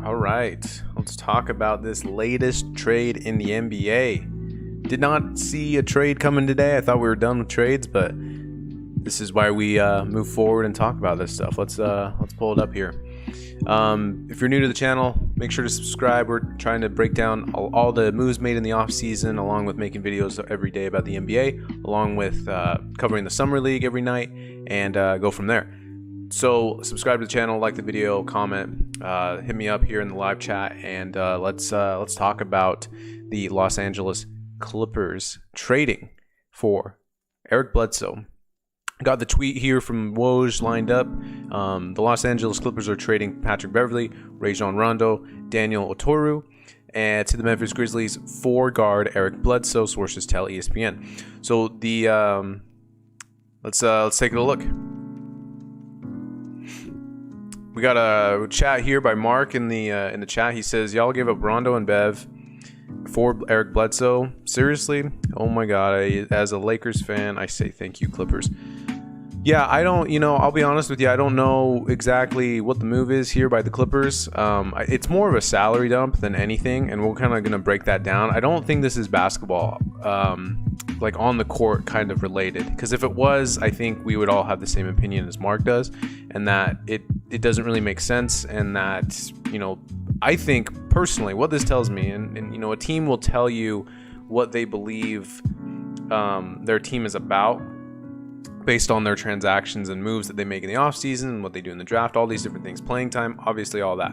All right, let's talk about this latest trade in the NBA. Did not see a trade coming today. I thought we were done with trades, but this is why we move forward and talk about this stuff. Let's pull it up here. If you're new to the channel, make sure to subscribe. We're trying to break down all the moves made in the off season, along with making videos every day about the NBA, along with covering the summer league every night, and go from there. So subscribe to the channel, like the video, comment, hit me up here in the live chat, and let's talk about the Los Angeles Clippers trading for Eric Bledsoe. Got the tweet here from Woj lined up. The Los Angeles Clippers are trading Patrick Beverley, Rajon Rondo, Daniel Otoru, and to the Memphis Grizzlies for guard Eric Bledsoe. Sources tell ESPN. So the let's take a look. We got a chat here by Mark in the chat. He says, "Y'all gave up Rondo and Bev for Eric Bledsoe. Seriously? Oh my God! As a Lakers fan, I say thank you, Clippers." Yeah, I don't, I'll be honest with you. I don't know exactly what the move is here by the Clippers. It's more of a salary dump than anything, and we're kind of going to break that down. I don't think this is basketball, like on the court kind of related. Because if it was, I think we would all have the same opinion as Mark does, and that it doesn't really make sense, and that, I think personally what this tells me, and a team will tell you what they believe their team is about based on their transactions and moves that they make in the offseason and what they do in the draft, all these different things, playing time, obviously all that.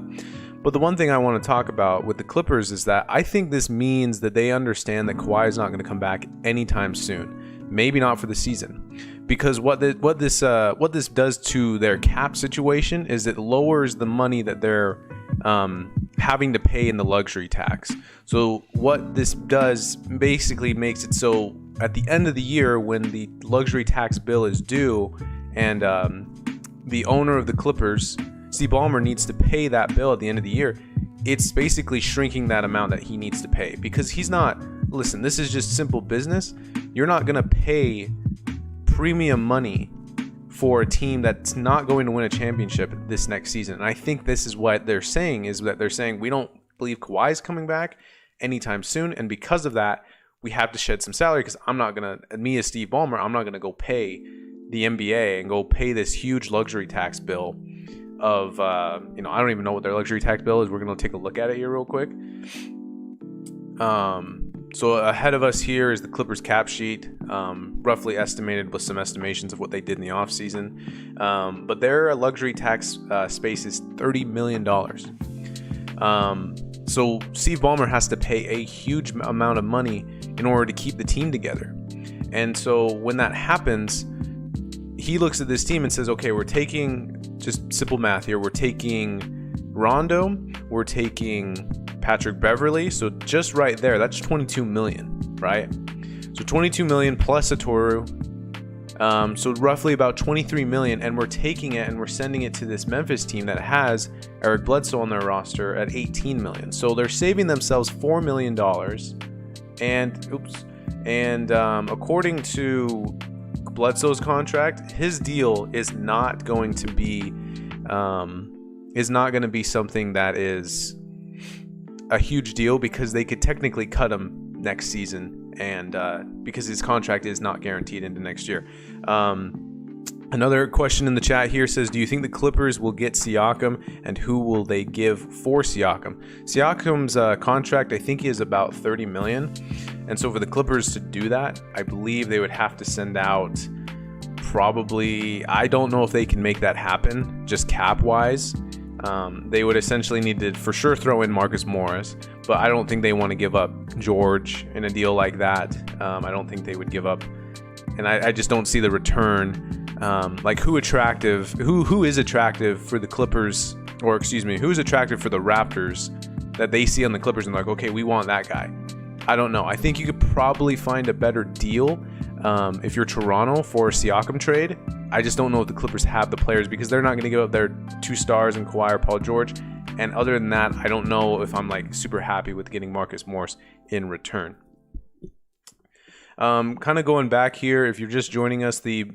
But the one thing I want to talk about with the Clippers is that I think this means that they understand that Kawhi is not going to come back anytime soon. Maybe not for the season. Because what this does to their cap situation is it lowers the money that they're having to pay in the luxury tax. So what this does basically makes it so at the end of the year, when the luxury tax bill is due, and the owner of the Clippers, Steve Ballmer, needs to pay that bill at the end of the year, it's basically shrinking that amount that he needs to pay, because he's not. Listen, this is just simple business. You're not going to pay premium money for a team that's not going to win a championship this next season. And I think this is what they're saying, is that they're saying we don't believe Kawhi's coming back anytime soon, and because of that, we have to shed some salary, because me as Steve Ballmer, I'm not gonna go pay the NBA and go pay this huge luxury tax bill of I don't even know what their luxury tax bill is. We're gonna take a look at it here real quick. So ahead of us here is the Clippers cap sheet, roughly estimated with some estimations of what they did in the offseason. But their luxury tax space is $30 million. So Steve Ballmer has to pay a huge amount of money in order to keep the team together. And so when that happens, he looks at this team and says, okay, we're taking, just simple math here, we're taking Rondo, we're taking Patrick Beverley. So just right there, that's 22 million, right? So 22 million plus a Toru. So roughly about 23 million, and we're taking it and we're sending it to this Memphis team that has Eric Bledsoe on their roster at 18 million. So they're saving themselves $4 million. And according to Bledsoe's contract, his deal is not going to be something that is a huge deal, because they could technically cut him next season, and because his contract is not guaranteed into next year. Another question in the chat here says, do you think the Clippers will get Siakam, and who will they give for Siakam? Siakam's contract, I think, is about $30 million. And so for the Clippers to do that, I believe they would have to send out probably, I don't know if they can make that happen, just cap-wise. They would essentially need to for sure throw in Marcus Morris, but I don't think they want to give up George in a deal like that. I don't think they would give up, and I just don't see the return. Like who is attractive for the Clippers, or excuse me, who's attractive for the Raptors that they see on the Clippers and like, okay, we want that guy. I don't know. I think you could probably find a better deal if you're Toronto for a Siakam trade. I just don't know if the Clippers have the players, because they're not going to give up their 2 stars in Kawhi or Paul George. And other than that, I don't know if I'm like super happy with getting Marcus Morris in return. Kind of going back here, if you're just joining us, the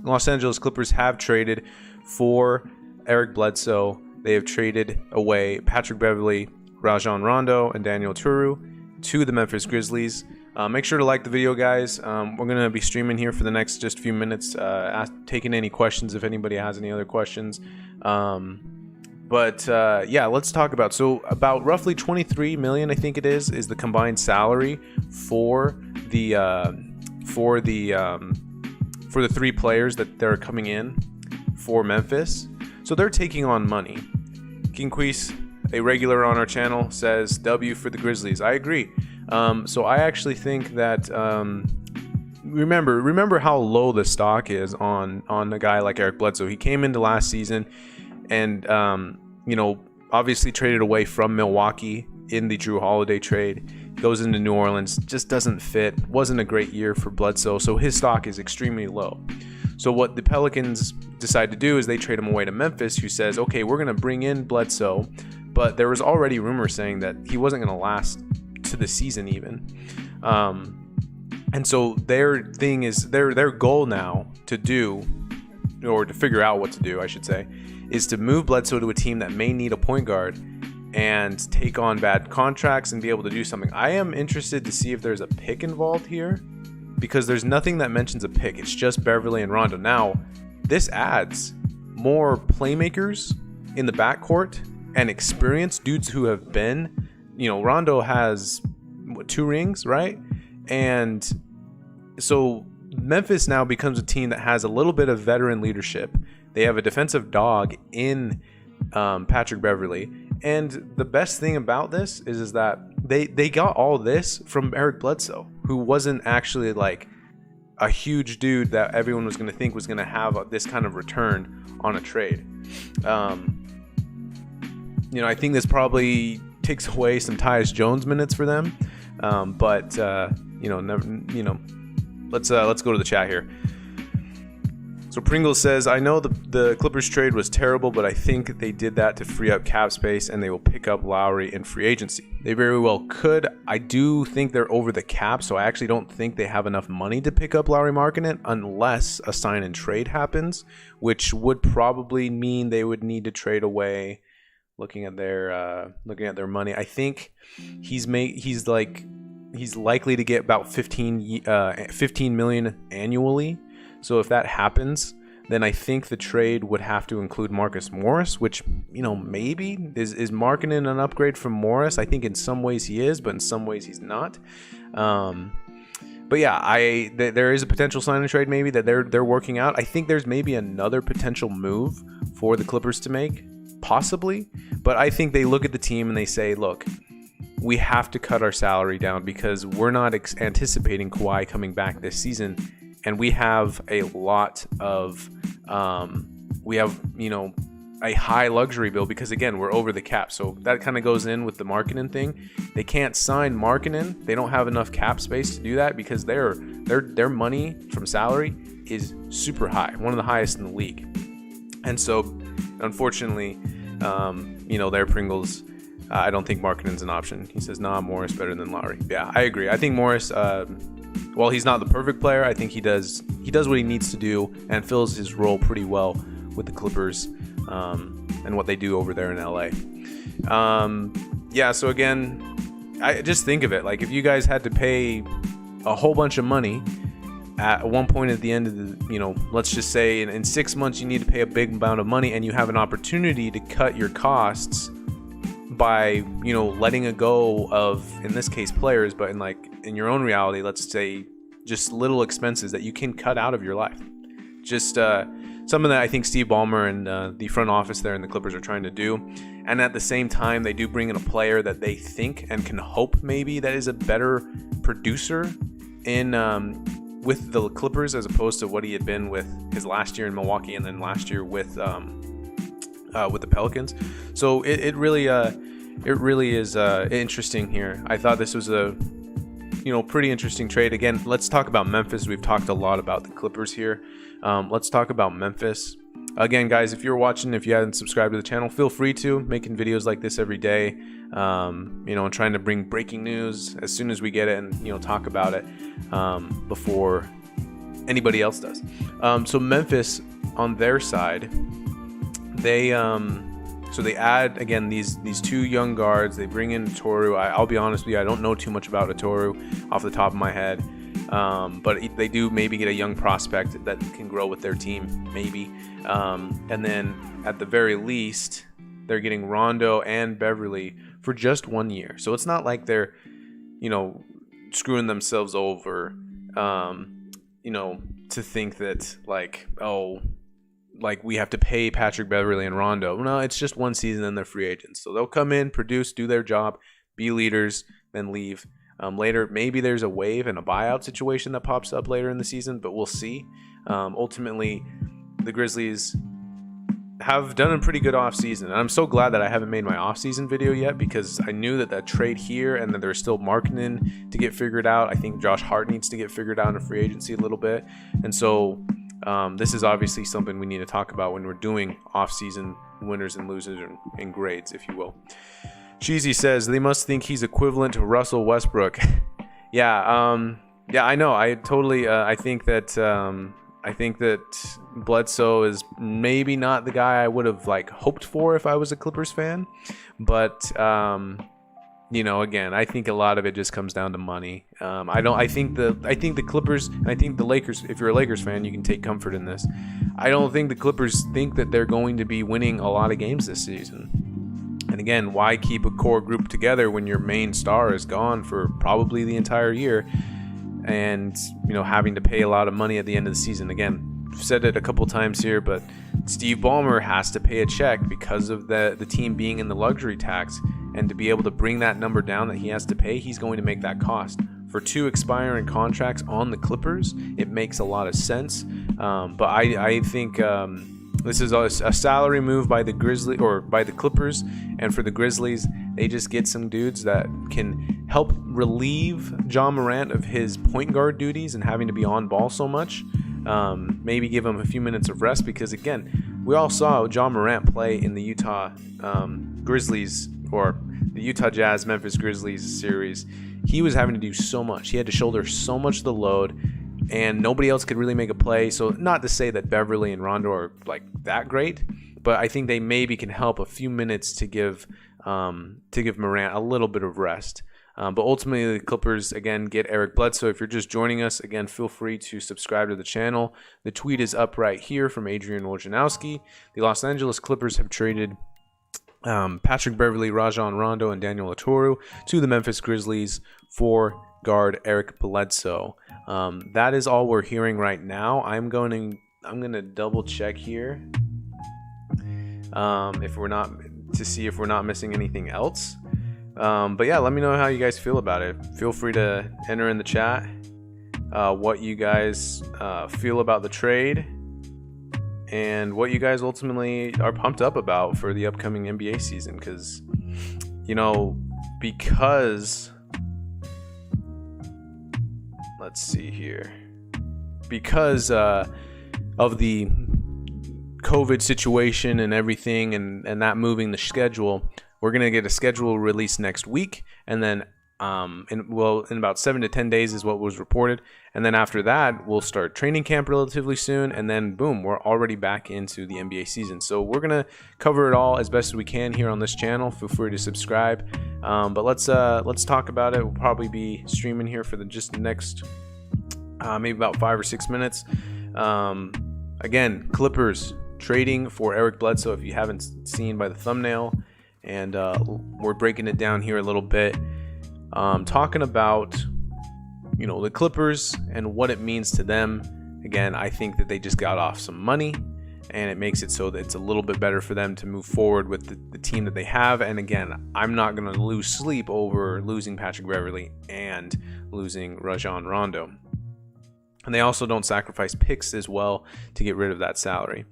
Los Angeles Clippers have traded for Eric Bledsoe. they have traded away Patrick Beverley, Rajon Rondo, and Daniel Turu to the Memphis Grizzlies. Make sure to like the video, guys. We're going to be streaming here for the next just few minutes, taking any questions if anybody has any other questions. Yeah, let's talk about, so about roughly 23 million, I think it is the combined salary for the three players that they're coming in for Memphis. So they're taking on money. Quinquis, a regular on our channel, says W for the Grizzlies. I agree. So I actually think that remember how low the stock is on a guy like Eric Bledsoe. He came into last season and obviously traded away from Milwaukee in the Drew Holiday trade. Goes into New Orleans, just doesn't fit. Wasn't a great year for Bledsoe, so his stock is extremely low. So what the Pelicans decide to do is they trade him away to Memphis, who says, okay, we're going to bring in Bledsoe, but there was already rumors saying that he wasn't going to last to the season even. And so their thing is, their goal now to do, or to figure out what to do, I should say, is to move Bledsoe to a team that may need a point guard and take on bad contracts and be able to do something. I am interested to see if there's a pick involved here, because there's nothing that mentions a pick. It's just Beverly and Rondo. Now, this adds more playmakers in the backcourt and experienced dudes who have been, Rondo has 2 rings, right? And so Memphis now becomes a team that has a little bit of veteran leadership. They have a defensive dog in Patrick Beverly. And the best thing about this is that they got all this from Eric Bledsoe, who wasn't actually like a huge dude that everyone was going to think was going to have this kind of return on a trade. I think this probably takes away some Tyus Jones minutes for them. Let's go to the chat here. So Pringles says, I know the Clippers trade was terrible, but I think they did that to free up cap space, and they will pick up Lowry in free agency. They very well could. I do think they're over the cap, so I actually don't think they have enough money to pick up Lowry Markkanen unless a sign and trade happens, which would probably mean they would need to trade away. Looking at their money, I think he's likely to get about 15 million annually. So if that happens, then I think the trade would have to include Marcus Morris, which, maybe is Markkanen an upgrade from Morris? I think in some ways he is, but in some ways he's not. But yeah, there is a potential sign and trade maybe that they're working out. I think there's maybe another potential move for the Clippers to make, possibly. But I think they look at the team and they say, look, we have to cut our salary down because we're not anticipating Kawhi coming back this season. And we have a lot of, a high luxury bill because, again, we're over the cap. So that kind of goes in with the Markkanen thing. They can't sign Markkanen. They don't have enough cap space to do that because their money from salary is super high, one of the highest in the league. And so, unfortunately, their Pringles, I don't think Markkanen's an option. He says, nah, Morris better than Lowry. Yeah, I agree. I think Morris, while he's not the perfect player, I think he does what he needs to do and fills his role pretty well with the Clippers and what they do over there in LA. So again, I just think of it like if you guys had to pay a whole bunch of money at one point at the end of the, let's just say in 6 months you need to pay a big amount of money and you have an opportunity to cut your costs by, letting a go of, in this case, players, but in your own reality, let's say just little expenses that you can cut out of your life. Just something that I think Steve Ballmer and the front office there in the Clippers are trying to do. And at the same time, they do bring in a player that they think and can hope maybe that is a better producer with the Clippers as opposed to what he had been with his last year in Milwaukee and then last year with the Pelicans. So it really is interesting here. I thought this was a pretty interesting trade. Again, let's talk about Memphis. We've talked a lot about the Clippers here. Let's talk about Memphis. Again, guys, if you're watching, if you haven't subscribed to the channel, feel free to. Making videos like this every day, and trying to bring breaking news as soon as we get it and, talk about it before anybody else does. So Memphis, on their side, they So they add, again, these two young guards. They bring in Toru. I'll be honest with you, I don't know too much about Toru off the top of my head. But they do maybe get a young prospect that can grow with their team, maybe. And then at the very least, they're getting Rondo and Beverly for just 1 year. So it's not like they're, screwing themselves over, to think that we have to pay Patrick Beverly and Rondo. No, it's just one season and they're free agents. So they'll come in, produce, do their job, be leaders, then leave. Later, maybe there's a wave and a buyout situation that pops up later in the season, but we'll see. Ultimately, the Grizzlies have done a pretty good offseason. And I'm so glad that I haven't made my offseason video yet, because I knew that trade here and that there's still marketing to get figured out. I think Josh Hart needs to get figured out in free agency a little bit. And so this is obviously something we need to talk about when we're doing offseason winners and losers and grades, if you will. Cheesy says they must think he's equivalent to Russell Westbrook. Yeah, I know. I totally. I think that Bledsoe is maybe not the guy I would have hoped for if I was a Clippers fan, but again, I think a lot of it just comes down to money. I think the Clippers and I think the Lakers. If you're a Lakers fan, you can take comfort in this. I don't think the Clippers think that they're going to be winning a lot of games this season. And again, why keep a core group together when your main star is gone for probably the entire year, and having to pay a lot of money at the end of the season? Again, I've said it a couple times here, but Steve Ballmer has to pay a check because of the team being in the luxury tax, and to be able to bring that number down that he has to pay, he's going to make that cost. For 2 expiring contracts on the Clippers, it makes a lot of sense. But I think this is a salary move by the Clippers, and for the Grizzlies, they just get some dudes that can help relieve Ja Morant of his point guard duties and having to be on ball so much. Maybe give him a few minutes of rest, because again, we all saw Ja Morant play in the Utah Grizzlies, or the Utah Jazz Memphis Grizzlies series. He was having to do so much. He had to shoulder so much of the load, and nobody else could really make a play. So not to say that Beverly and Rondo are that great, but I think they maybe can help a few minutes to give Morant a little bit of rest. But ultimately, the Clippers, again, get Eric Bledsoe. If you're just joining us, again, feel free to subscribe to the channel. The tweet is up right here from Adrian Wojnarowski. The Los Angeles Clippers have traded Patrick Beverly, Rajon Rondo, and Daniel Oturu to the Memphis Grizzlies for guard Eric Bledsoe. That is all we're hearing right now. I'm going to double check here if we're not missing anything else. But yeah, let me know how you guys feel about it. Feel free to enter in the chat what you guys feel about the trade, and what you guys ultimately are pumped up about for the upcoming NBA season. Because let's see here, because of the COVID situation and everything, and that moving the schedule, we're going to get a schedule release next week, and then in about 7 to 10 days is what was reported. And then after that, we'll start training camp relatively soon, and then boom, we're already back into the NBA season. So we're going to cover it all as best as we can here on this channel. Feel free to subscribe. But let's talk about it. We'll probably be streaming here for the next maybe about 5 or 6 minutes. Again, Clippers trading for Eric Bledsoe, if you haven't seen by the thumbnail. And we're breaking it down here a little bit, talking about the Clippers and what it means to them. Again, I think that they just got off some money, and it makes it so that it's a little bit better for them to move forward with the team that they have. And again, I'm not going to lose sleep over losing Patrick Beverly and losing Rajon Rondo. And they also don't sacrifice picks as well to get rid of that salary.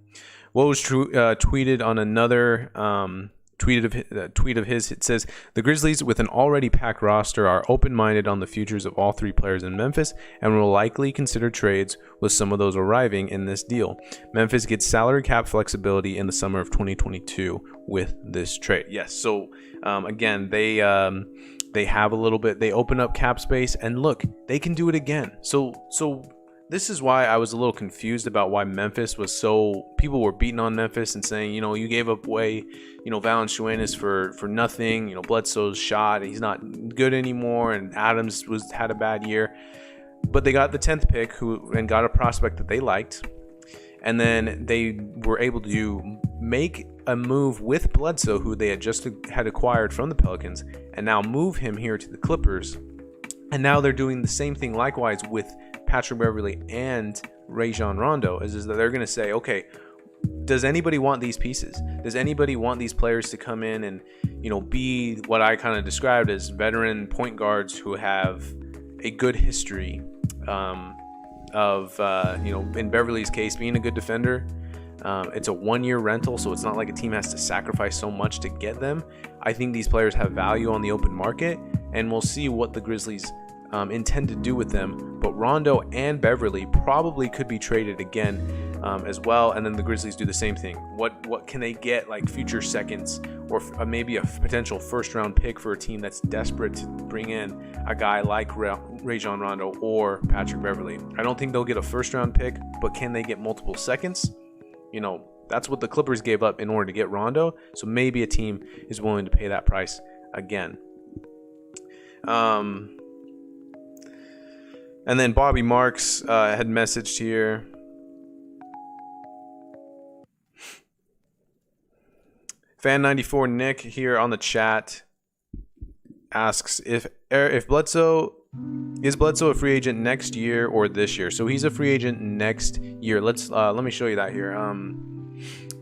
What was tweeted on another tweet of his, it says, the Grizzlies, with an already packed roster, are open-minded on the futures of all 3 players in Memphis and will likely consider trades, with some of those arriving in this deal. Memphis gets salary cap flexibility in the summer of 2022 with this trade. Yes, so again, they have a little bit, they open up cap space, and look, they can do it again. So This is why I was a little confused about why Memphis was so... People were beating on Memphis and saying, you gave up away, Valanciunas for nothing. Bledsoe's shot, he's not good anymore, and Adams had a bad year. But they got the 10th pick and got a prospect that they liked. And then they were able to make a move with Bledsoe, who they had acquired from the Pelicans, and now move him here to the Clippers. And now they're doing the same thing likewise with Patrick Beverley and Rajon Rondo, is that they're going to say, okay, does anybody want these pieces? Does anybody want these players to come in and, be what I kind of described as veteran point guards who have a good history of, in Beverly's case, being a good defender. It's a 1-year rental, so it's not like a team has to sacrifice so much to get them. I think these players have value on the open market, and we'll see what the Grizzlies intend to do with them. But Rondo and Beverly probably could be traded again as well, and then the Grizzlies do the same thing. What can they get, like future seconds or maybe a potential first-round pick for a team that's desperate to bring in a guy like Rajon Rondo or Patrick Beverly? I don't think they'll get a first-round pick, but can they get multiple seconds? That's what the Clippers gave up in order to get Rondo, so maybe a team is willing to pay that price again. And then Bobby Marks had messaged here. Fan94 Nick here on the chat asks if Bledsoe is Bledsoe a free agent next year or this year. So he's a free agent next year. Let me show you that here.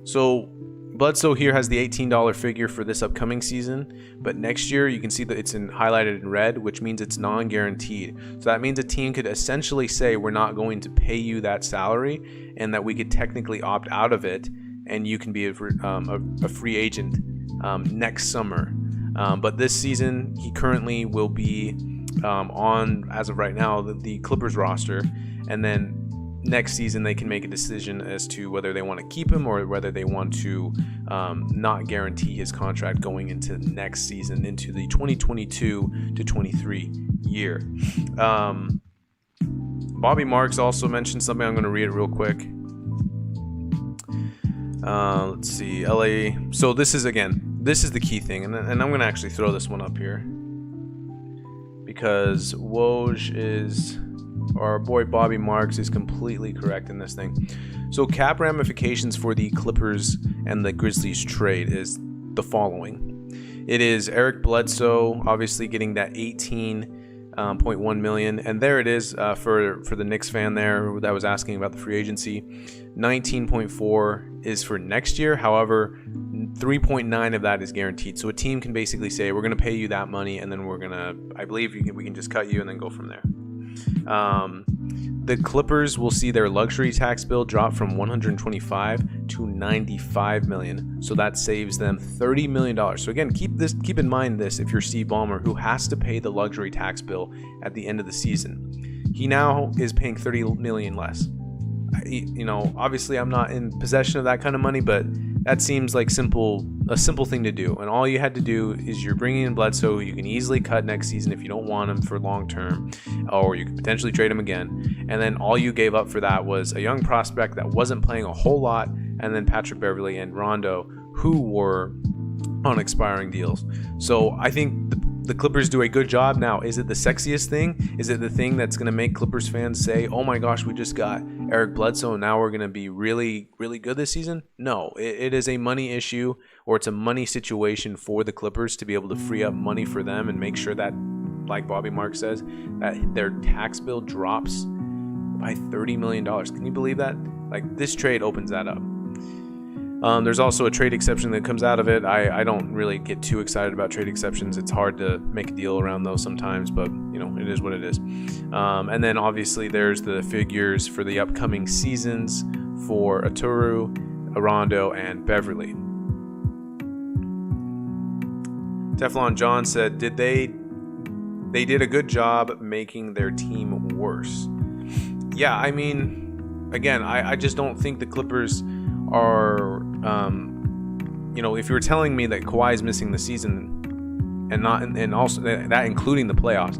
So Bledsoe here has the $18 figure for this upcoming season, but next year you can see that it's highlighted in red, which means it's non-guaranteed. So that means a team could essentially say, we're not going to pay you that salary, and that we could technically opt out of it, and you can be a free agent next summer. But this season, he currently will be on, as of right now, the Clippers roster, and then next season they can make a decision as to whether they want to keep him or whether they want to not guarantee his contract going into next season, into the 2022 to 23 year. Bobby Marks also mentioned something. I'm going to read it real quick. Let's see, LA. So this is the key thing, and I'm going to actually throw this one up here because our boy Bobby Marks is completely correct in this thing. So cap ramifications for the Clippers and the Grizzlies trade is the following. It is Eric Bledsoe obviously getting that $18.1 million, and there it is for the Knicks fan there that was asking about the free agency. 19.4 is for next year. However, 3.9 of that is guaranteed. So a team can basically say, we're going to pay you that money, and then I believe we can just cut you and then go from there. The Clippers will see their luxury tax bill drop from $125 to $95 million. So that saves them $30 million. So again, keep in mind this if you're Steve Ballmer, who has to pay the luxury tax bill at the end of the season. He now is paying $30 million less. Obviously I'm not in possession of that kind of money, but that seems like a simple thing to do. And all you had to do is you're bringing in Bledsoe, who you can easily cut next season if you don't want him for long term, or you could potentially trade him again. And then all you gave up for that was a young prospect that wasn't playing a whole lot, and then Patrick Beverly and Rondo, who were on expiring deals. So I think the Clippers do a good job. Now, is it the sexiest thing? Is it the thing that's going to make Clippers fans say, oh my gosh, we just got Eric Bledsoe and now we're going to be really, really good this season? No, it is a money issue, or it's a money situation for the Clippers to be able to free up money for them and make sure that, like Bobby Marks says, that their tax bill drops by $30 million. Can you believe that? Like, this trade opens that up. There's also a trade exception that comes out of it. I don't really get too excited about trade exceptions. It's hard to make a deal around those sometimes, but it is what it is. And then obviously there's the figures for the upcoming seasons for Aturu, Rondo, and Beverly. Teflon John said, they did a good job making their team worse. Yeah, I mean, again, I just don't think the Clippers are, if you were telling me that Kawhi is missing the season and also that including the playoffs,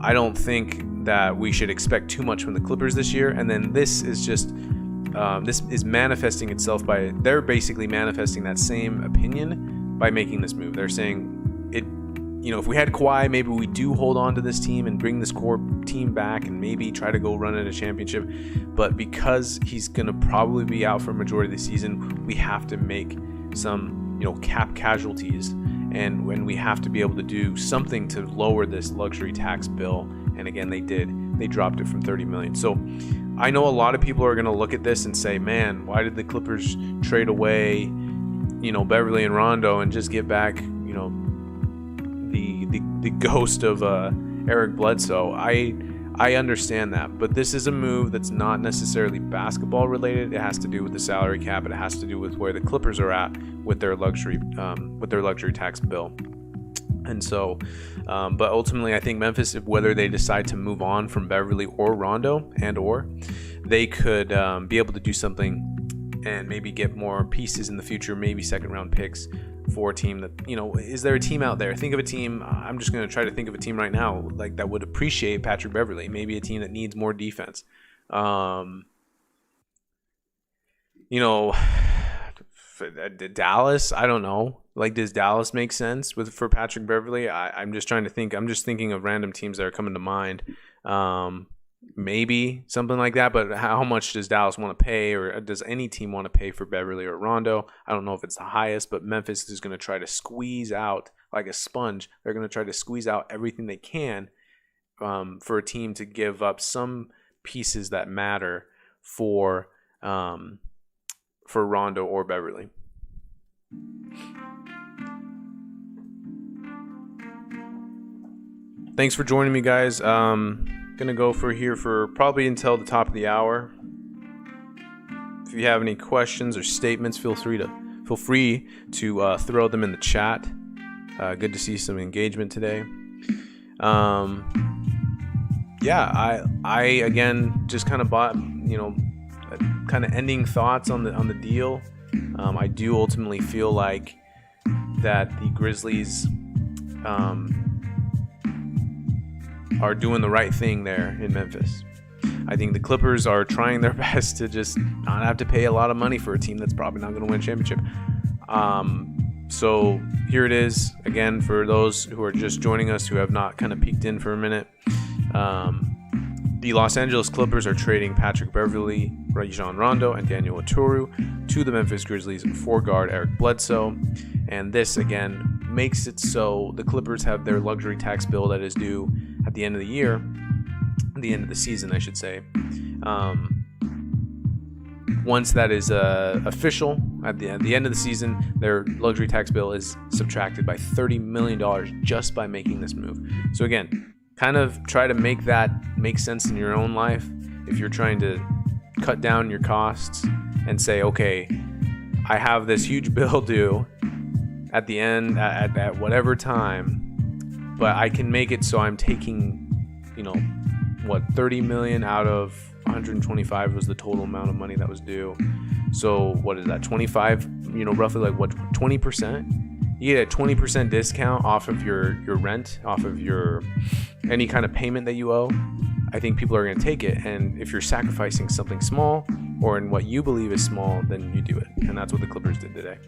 I don't think that we should expect too much from the Clippers this year. And then this is just this is manifesting itself by they're basically manifesting that same opinion by making this move. They're saying it. If we had Kawhi, maybe we do hold on to this team and bring this core team back and maybe try to go run at a championship. But because he's going to probably be out for a majority of the season, we have to make some, cap casualties. And when we have to be able to do something to lower this luxury tax bill. And again, they did. They dropped it from $30 million. So I know a lot of people are going to look at this and say, man, why did the Clippers trade away, Beverly and Rondo and just get back, the ghost of Eric Bledsoe? I understand that, but this is a move that's not necessarily basketball related. It has to do with the salary cap. It has to do with where the Clippers are at with their luxury tax bill. And so, but ultimately, I think Memphis, whether they decide to move on from Beverly or Rondo, or they could be able to do something and maybe get more pieces in the future, maybe second round picks for a team that, is there a team out there? Think of a team. I'm just going to try to think of a team right now, like that would appreciate Patrick Beverly. Maybe a team that needs more defense. Dallas, I don't know. Like, does Dallas make sense for Patrick Beverly? I'm just trying to think. I'm just thinking of random teams that are coming to mind. Maybe something like that, but how much does Dallas want to pay, or does any team want to pay for Beverly or Rondo? I don't know if it's the highest, but Memphis is going to try to squeeze out like a sponge. They're going to try to squeeze out everything they can for a team to give up some pieces that matter for Rondo or Beverly. Thanks for joining me, guys. Gonna go for probably until the top of the hour. If you have any questions or statements, feel free to throw them in the chat. Good to see some engagement today. I again just kind of bought, kind of ending thoughts on the deal. I do ultimately feel like that the Grizzlies are doing the right thing there in Memphis. I think the Clippers are trying their best to just not have to pay a lot of money for a team that's probably not going to win a championship. So here it is again for those who are just joining us who have not kind of peeked in for a minute. The Los Angeles Clippers are trading Patrick Beverly, Rajon Rondo, and Daniel Oturu to the Memphis Grizzlies for guard Eric Bledsoe. And this, again, makes it so the Clippers have their luxury tax bill that is due at the end of the year, the end of the season, I should say. Once that is official, at the end of the season, their luxury tax bill is subtracted by $30 million just by making this move. So again, kind of try to make that make sense in your own life. If you're trying to cut down your costs and say, okay, I have this huge bill due at the end at whatever time, but I can make it so I'm taking, 30 million out of 125 was the total amount of money that was due. So what is that? 25, roughly like what, 20%? You get a 20% discount off of your rent, off of your any kind of payment that you owe. I think people are going to take it. And if you're sacrificing something small or in what you believe is small, then you do it. And that's what the Clippers did today.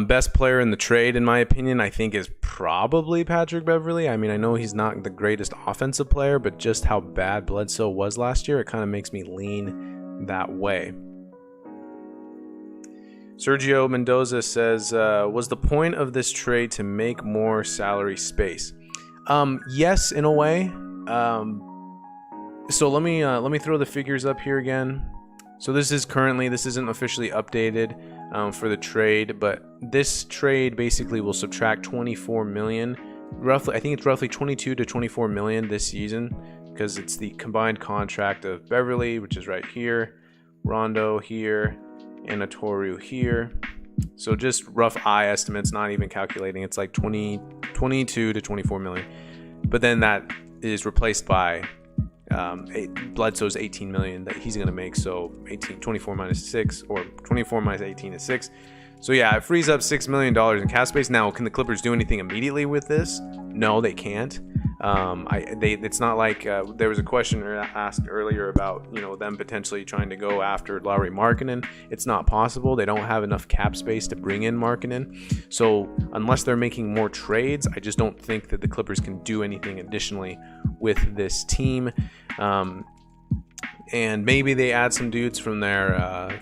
Best player in the trade, in my opinion, I think is probably Patrick Beverly. I mean, I know he's not the greatest offensive player, but just how bad Bledsoe was last year, it kind of makes me lean that way. Sergio Mendoza says, was the point of this trade to make more salary space? Yes, in a way. So let me throw the figures up here again. So this isn't officially updated for the trade, but this trade basically will subtract 24 million, roughly. I think it's roughly 22 to 24 million this season, because it's the combined contract of Beverly, which is right here, Rondo here, and Oturu here. So just rough eye estimates, not even calculating. It's like 22 to 24 million. But then that is replaced by Bledsoe's 18 million that he's going to make. So 24 minus 6, or 24 minus 18 is 6. So yeah, it frees up $6 million in cap space. Now, can the Clippers do anything immediately with this? No, they can't. It's not like there was a question asked earlier about, you know, them potentially trying to go after Lauri Markkanen. It's not possible. They don't have enough cap space to bring in Markkanen. So unless they're making more trades, I just don't think that the Clippers can do anything additionally with this team. And maybe they add some dudes from their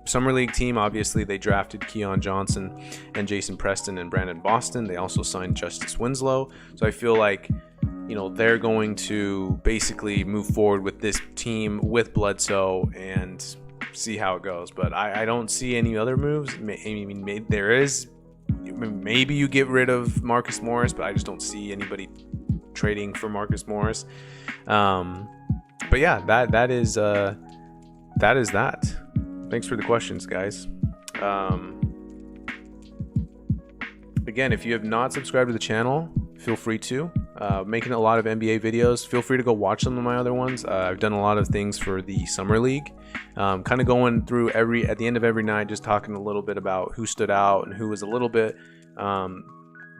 summer league team. Obviously, they drafted Keon Johnson and Jason Preston and Brandon Boston. They also signed Justice Winslow. So I feel like, you know, they're going to basically move forward with this team with Bledsoe and see how it goes. But I don't see any other moves. I mean, there is. Maybe you get rid of Marcus Morris, but I just don't see anybody trading for Marcus Morris. But yeah, that is that. Thanks for the questions, guys. Again, if you have not subscribed to the channel, feel free to. Making a lot of NBA videos. Feel free to go watch some of my other ones. I've done a lot of things for the summer league. Kind of going through at the end of every night, just talking a little bit about who stood out and who was a little bit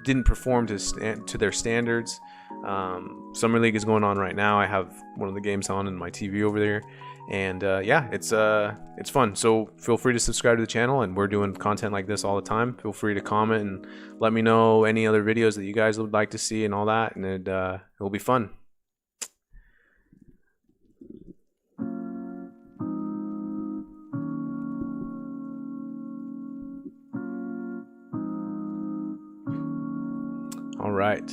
didn't perform to their standards. Summer league is going on right now. I have one of the games on in my TV over there, and yeah, it's fun. So feel free to subscribe to the channel, and we're doing content like this all the time. Feel free to comment and let me know any other videos that you guys would like to see and all that, and it will be fun. All right.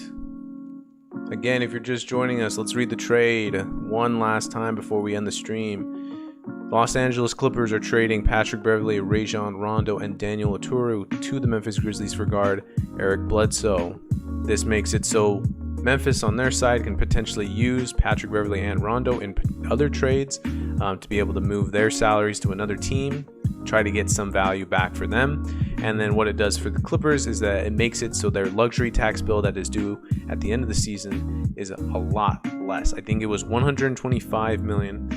Again, if you're just joining us, let's read the trade one last time before we end the stream. Los Angeles Clippers are trading Patrick Beverley, Rajon Rondo, and Daniel Oturu to the Memphis Grizzlies for guard Eric Bledsoe. This makes it so Memphis on their side can potentially use Patrick Beverley and Rondo in other trades to be able to move their salaries to another team, try to get some value back for them. And then what it does for the Clippers is that it makes it so their luxury tax bill that is due at the end of the season is a lot less. I think it was $125 million.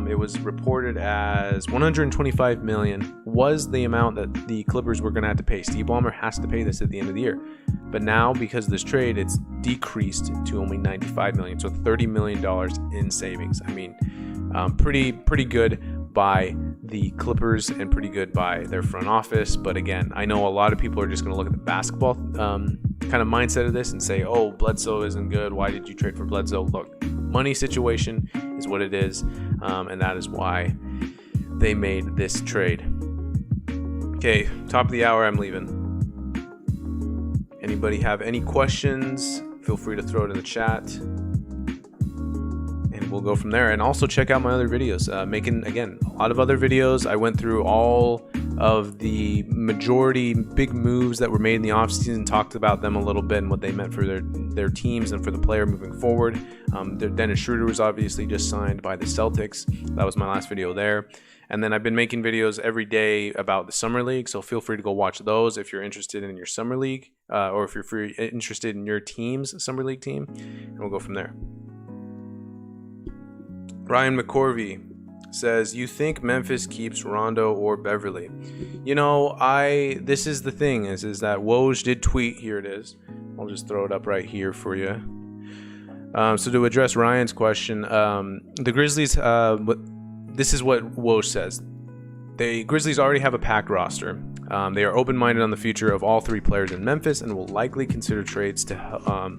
It was reported as $125 million was the amount that the Clippers were going to have to pay. Steve Ballmer has to pay this at the end of the year. But now, because of this trade, it's decreased to only $95 million. So $30 million in savings. I mean, pretty good by the Clippers and pretty good by their front office. But again, I know a lot of people are just going to look at the basketball kind of mindset of this and say, oh, Bledsoe isn't good. Why did you trade for Bledsoe? Look, money situation is what it is. And that is why they made this trade. Okay, top of the hour, I'm leaving. Anybody have any questions? Feel free to throw it in the chat. We'll go from there. And also check out my other videos. Making, again, a lot of other videos. I went through all of the majority big moves that were made in the offseason, talked about them a little bit and what they meant for their teams and for the player moving forward. Dennis Schroeder was obviously just signed by the Celtics. That was my last video there. And then I've been making videos every day about the summer league, so feel free to go watch those if you're interested in your summer league, or if you're interested in your team's summer league team, and we'll go from there. Ryan McCorvey says, you think Memphis keeps Rondo or Beverly? You know, this is the thing is that Woj did tweet. Here it is. I'll just throw it up right here for you. So to address Ryan's question, the Grizzlies, this is what Woj says. The Grizzlies already have a packed roster. They are open-minded on the future of all three players in Memphis and will likely consider trades to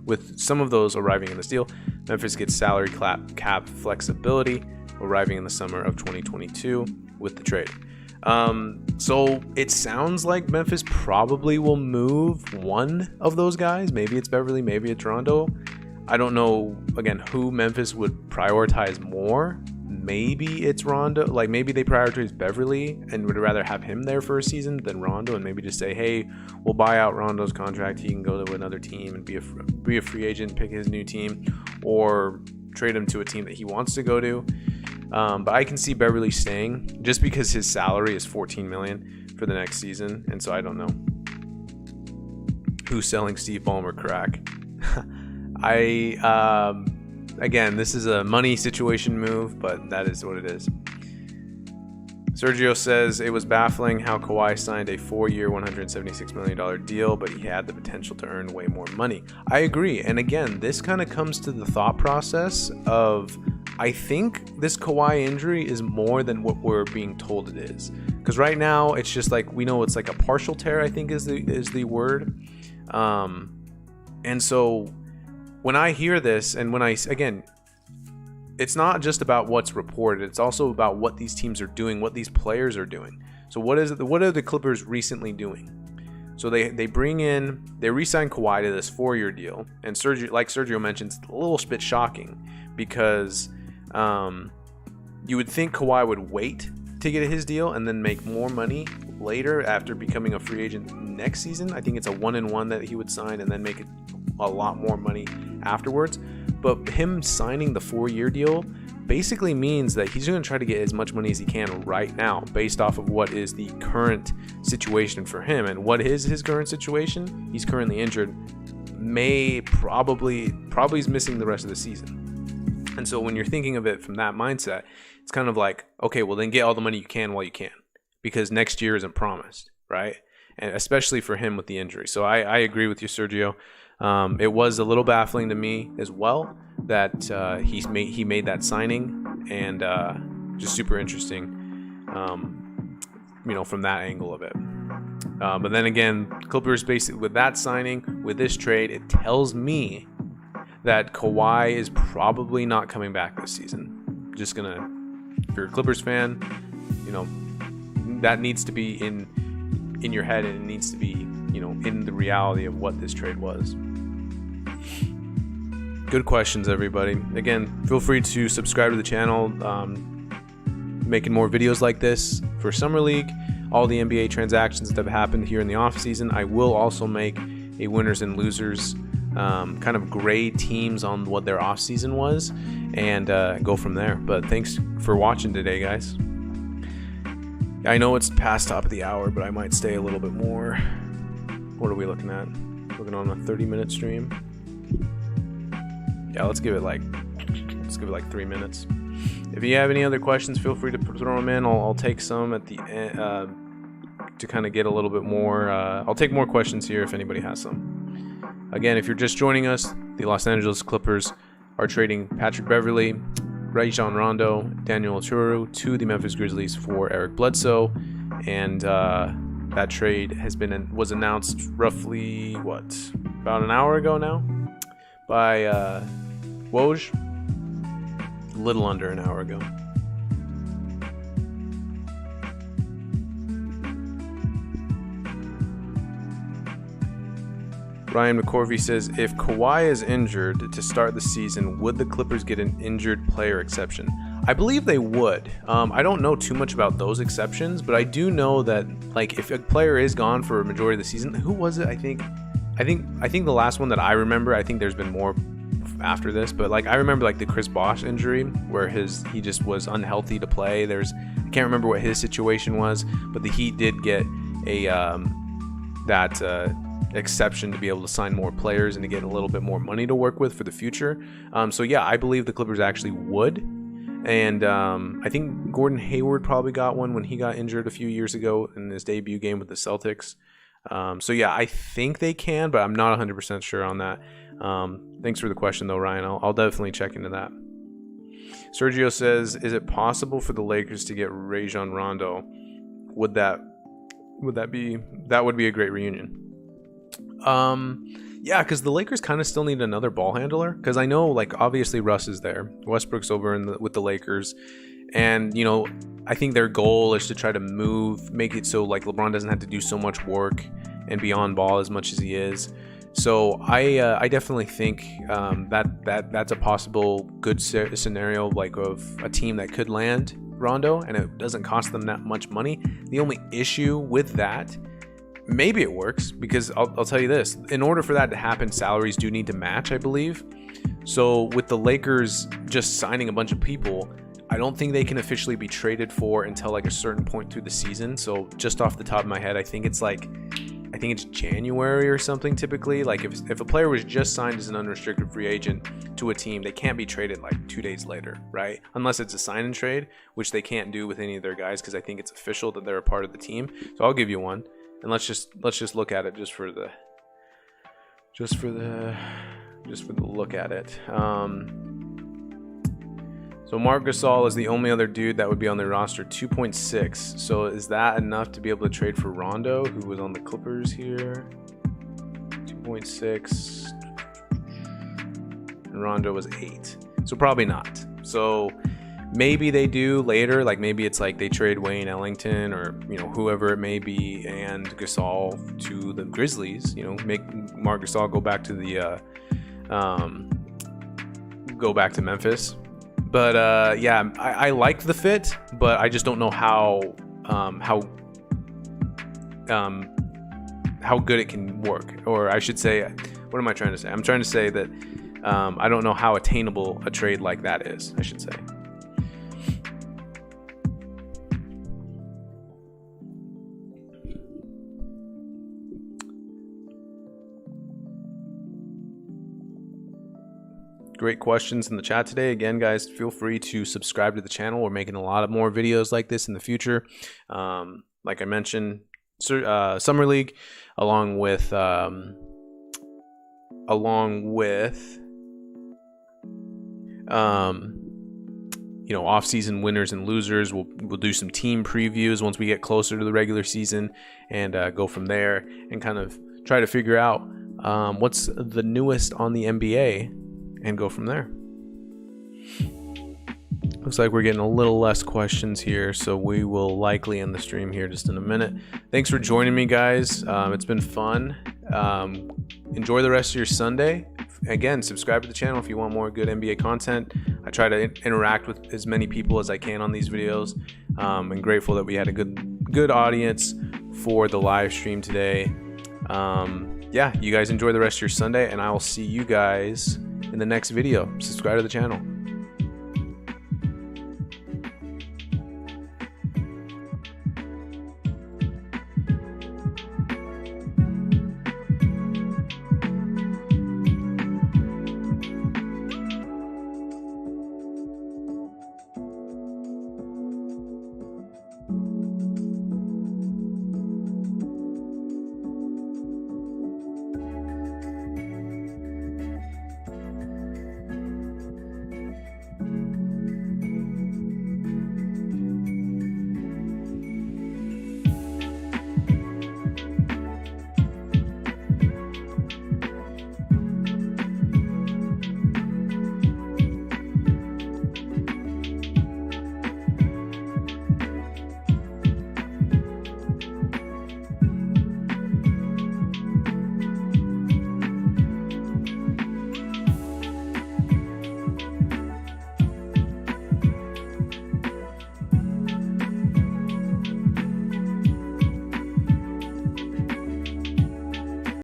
with some of those arriving in this deal. Memphis gets salary cap flexibility arriving in the summer of 2022 with the trade. So it sounds like Memphis probably will move one of those guys. Maybe it's Beverly, maybe it's Rondo. I don't know, again, who Memphis would prioritize more. Maybe it's Rondo. Like, maybe they prioritize Beverly and would rather have him there for a season than Rondo, and maybe just say, hey, we'll buy out Rondo's contract. He can go to another team and be a free agent, pick his new team, or trade him to a team that he wants to go to. But I can see Beverly staying just because his salary is $14 million for the next season, and so I don't know who's selling Steve Ballmer crack. Again, this is a money situation move, but that is what it is. Sergio says it was baffling how Kawhi signed a 4-year, $176 million deal, but he had the potential to earn way more money. I agree. And again, this kind of comes to the thought process of, I think this Kawhi injury is more than what we're being told it is. Because right now, it's just like, we know it's like a partial tear, I think is the word. And so when I hear this, and when again, it's not just about what's reported. It's also about what these teams are doing, what these players are doing. So what are the Clippers recently doing? So they re-sign Kawhi to this 4-year deal. And Sergio mentions, it's a little bit shocking because you would think Kawhi would wait to get his deal and then make more money later after becoming a free agent next season. I think it's a 1-and-1 that he would sign and then make a lot more money afterwards. But him signing the 4-year deal basically means that he's going to try to get as much money as he can right now based off of what is the current situation for him. And what is his current situation? He's currently injured. Probably is missing the rest of the season. And so when you're thinking of it from that mindset, it's kind of like, okay, well then get all the money you can while you can, because next year isn't promised, right? And especially for him with the injury. So I agree with you, Sergio. It was a little baffling to me as well that he made that signing, and just super interesting, from that angle of it. But then again, Clippers basically with that signing, with this trade, it tells me that Kawhi is probably not coming back this season. Just gonna, if you're a Clippers fan, that needs to be in your head, and it needs to be in the reality of what this trade was. Good questions, everybody. Again, feel free to subscribe to the channel. Making more videos like this for Summer League, all the NBA transactions that have happened here in the off season. I will also make a winners and losers, kind of grade teams on what their off season was, and go from there. But thanks for watching today, guys. I know it's past top of the hour, but I might stay a little bit more. What are we looking at? Looking on a 30-minute stream. Yeah, let's give it like 3 minutes. If you have any other questions, feel free to throw them in. I'll take some at the end to kind of get a little bit more. I'll take more questions here if anybody has some. Again, if you're just joining us, the Los Angeles Clippers are trading Patrick Beverley, Rajon Rondo, Daniel Oturu to the Memphis Grizzlies for Eric Bledsoe, and that trade was announced roughly about an hour ago now by Woj. A little under an hour ago. Ryan McCorvey says, if Kawhi is injured to start the season, would the Clippers get an injured player exception? I believe they would. I don't know too much about those exceptions, but I do know that, like, if a player is gone for a majority of the season, who was it? I think the last one that I remember, I think there's been more after this, but like I remember like the Chris Bosh injury where he just was unhealthy to play. I can't remember what his situation was, but the Heat did get a exception to be able to sign more players and to get a little bit more money to work with for the future. So yeah, I believe the Clippers actually would. And I think Gordon Hayward probably got one when he got injured a few years ago in his debut game with the Celtics. So yeah, I think they can, but I'm not 100% sure on that. Thanks for the question though, Ryan. I'll definitely check into that. Sergio says, is it possible for the Lakers to get Rajon Rondo? Would that would be a great reunion. Yeah, because the Lakers kind of still need another ball handler. Because I know, like, obviously Russ is there. Westbrook's over with the Lakers. And, I think their goal is to try to make it so, like, LeBron doesn't have to do so much work and be on ball as much as he is. So I definitely think that's a possible good scenario, like, of a team that could land Rondo, and it doesn't cost them that much money. The only issue with that, maybe it works, because I'll tell you this, in order for that to happen, salaries do need to match, I believe. So with the Lakers just signing a bunch of people, I don't think they can officially be traded for until like a certain point through the season. So just off the top of my head, I think it's like I think it's January or something typically. Like if a player was just signed as an unrestricted free agent to a team, they can't be traded like 2 days later, right? Unless it's a sign and trade, which they can't do with any of their guys because I think it's official that they're a part of the team. So I'll give you one, and let's just look at it just for the look at it. So Marc Gasol is the only other dude that would be on the roster, 2.6. So is that enough to be able to trade for Rondo, who was on the Clippers here? 2.6. And Rondo was 8. So probably not. So maybe they do later, like maybe it's like they trade Wayne Ellington or, you know, whoever it may be, and Gasol to the Grizzlies, you know, make Marc Gasol go back to the Memphis. But yeah, I like the fit, but I just don't know how good it can work. Or I should say, what am I trying to say? I'm trying to say that I don't know how attainable a trade like that is, I should say. Great questions in the chat today. Again, guys, feel free to subscribe to the channel. We're making a lot of more videos like this in the future. Like I mentioned, Summer League, along with you know, off-season winners and losers. We'll do some team previews once we get closer to the regular season, and go from there and kind of try to figure out what's the newest on the NBA. And go from there. Looks like we're getting a little less questions here, so we will likely end the stream here just in a minute. Thanks for joining me, guys. It's been fun. Enjoy the rest of your Sunday. Again, subscribe to the channel if you want more good NBA content. I try to interact with as many people as I can on these videos. I'm grateful that we had a good audience for the live stream today. Yeah, you guys enjoy the rest of your Sunday, and I will see you guys in the next video. Subscribe to the channel.